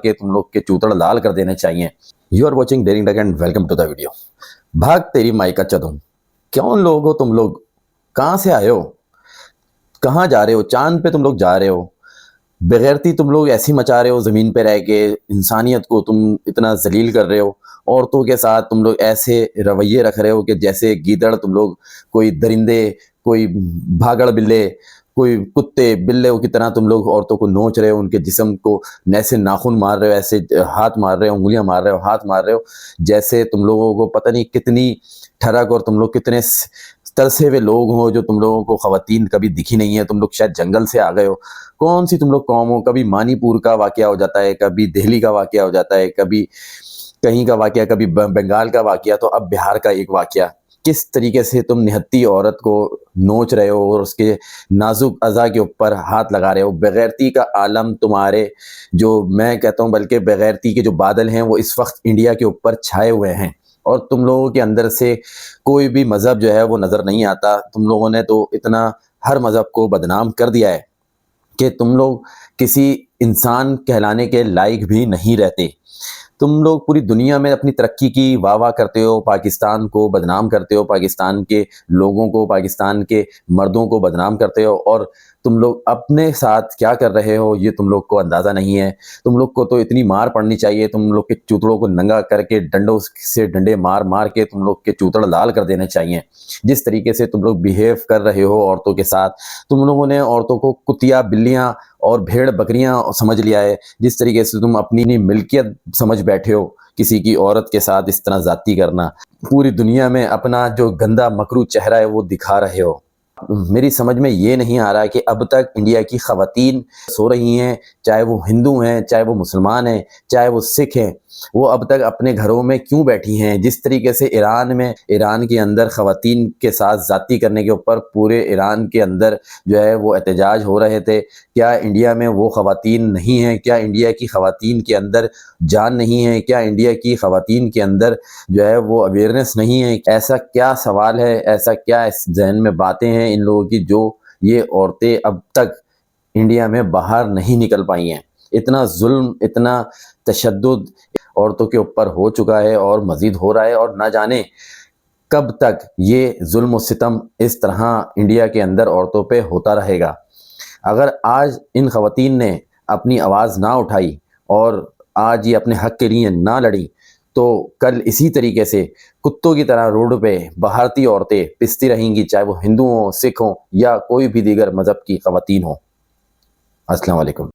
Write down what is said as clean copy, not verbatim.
کہ تم لوگ کے چوتڑ لال کر دینے چاہیے. You are watching daring dig and welcome to the video. بھاگ تیری مائی کا چدوں، کون لوگ ہو تم لوگ؟ کہاں سے آئے ہو؟ کہاں جا رہے ہو؟ چاند پہ تم لوگ جا رہے ہو. بغیرتی تم لوگ ایسی مچا رہے ہو زمین پہ رہ کے، انسانیت کو تم اتنا ذلیل کر رہے ہو. عورتوں کے ساتھ تم لوگ ایسے رویے رکھ رہے ہو کہ جیسے گیدڑ تم لوگ، کوئی درندے، کوئی بھاگڑ بلے، کوئی کتے بلے کی طرح تم لوگ عورتوں کو نوچ رہے ہو، ان کے جسم کو ایسے ناخن مار رہے ہو، ایسے ہاتھ مار رہے ہو، انگلیاں مار رہے ہو، ہاتھ مار رہے ہو، جیسے تم لوگوں کو پتہ نہیں کتنی ٹھڑک اور تم لوگ کتنے ترسے ہوئے لوگ ہوں جو تم لوگوں کو خواتین کبھی دکھی نہیں ہے. تم لوگ شاید جنگل سے آ گئے ہو. کون سی تم لوگ قوم ہو؟ کبھی مانی پور کا واقعہ ہو جاتا ہے، کبھی دہلی کا واقعہ ہو جاتا ہے، کبھی کہیں کا واقعہ، کبھی بنگال کا واقعہ، تو اب بہار کا ایک واقعہ. کس طریقے سے تم نہتی عورت کو نوچ رہے ہو اور اس کے نازک اعضاء کے اوپر ہاتھ لگا رہے ہو. بغیرتی کا عالم تمہارے، جو میں کہتا ہوں بلکہ بغیرتی کے جو بادل ہیں وہ اس وقت انڈیا کے اوپر چھائے ہوئے ہیں، اور تم لوگوں کے اندر سے کوئی بھی مذہب جو ہے وہ نظر نہیں آتا. تم لوگوں نے تو اتنا ہر مذہب کو بدنام کر دیا ہے کہ تم لوگ کسی انسان کہلانے کے لائق بھی نہیں رہتے. تم لوگ پوری دنیا میں اپنی ترقی کی واہ واہ کرتے ہو، پاکستان کو بدنام کرتے ہو، پاکستان کے لوگوں کو، پاکستان کے مردوں کو بدنام کرتے ہو، اور تم لوگ اپنے ساتھ کیا کر رہے ہو یہ تم لوگ کو اندازہ نہیں ہے. تم لوگ کو تو اتنی مار پڑنی چاہیے، تم لوگ کے چوتڑوں کو ننگا کر کے ڈنڈوں سے ڈنڈے مار مار کے تم لوگ کے چوتڑ لال کر دینے چاہیے. جس طریقے سے تم لوگ بیہیو کر رہے ہو عورتوں کے ساتھ، تم لوگوں نے عورتوں کو کتیا بلیاں اور بھیڑ بکریاں سمجھ لیا ہے. جس طریقے سے تم اپنی ملکیت سمجھ بیٹھے ہو، کسی کی عورت کے ساتھ اس طرح زیادتی کرنا، پوری دنیا میں اپنا جو گندا مکروہ چہرہ ہے وہ دکھا رہے ہو. میری سمجھ میں یہ نہیں آ رہا کہ اب تک انڈیا کی خواتین سو رہی ہیں، چاہے وہ ہندو ہیں، چاہے وہ مسلمان ہیں، چاہے وہ سکھ ہیں، وہ اب تک اپنے گھروں میں کیوں بیٹھی ہیں؟ جس طریقے سے ایران کے اندر خواتین کے ساتھ زیادتی کرنے کے اوپر پورے ایران کے اندر جو ہے وہ احتجاج ہو رہے تھے، کیا انڈیا میں وہ خواتین نہیں ہیں؟ کیا انڈیا کی خواتین کے اندر جان نہیں ہے؟ کیا انڈیا کی خواتین کے اندر جو ہے وہ اویئرنیس نہیں ہے؟ ایسا کیا سوال ہے، ایسا کیا اس ذہن میں باتیں ہیں ان لوگوں کی جو یہ عورتیں اب تک انڈیا میں باہر نہیں نکل پائی ہیں؟ اتنا ظلم، اتنا تشدد عورتوں کے اوپر ہو چکا ہے اور مزید ہو رہا ہے، اور نہ جانے کب تک یہ ظلم و ستم اس طرح انڈیا کے اندر عورتوں پہ ہوتا رہے گا. اگر آج ان خواتین نے اپنی آواز نہ اٹھائی اور آج یہ اپنے حق کے لیے نہ لڑی، تو کل اسی طریقے سے کتوں کی طرح روڈ پہ بھارتی عورتیں پستی رہیں گی، چاہے وہ ہندو ہوں، سکھ ہوں، یا کوئی بھی دیگر مذہب کی خواتین ہوں. السلام علیکم.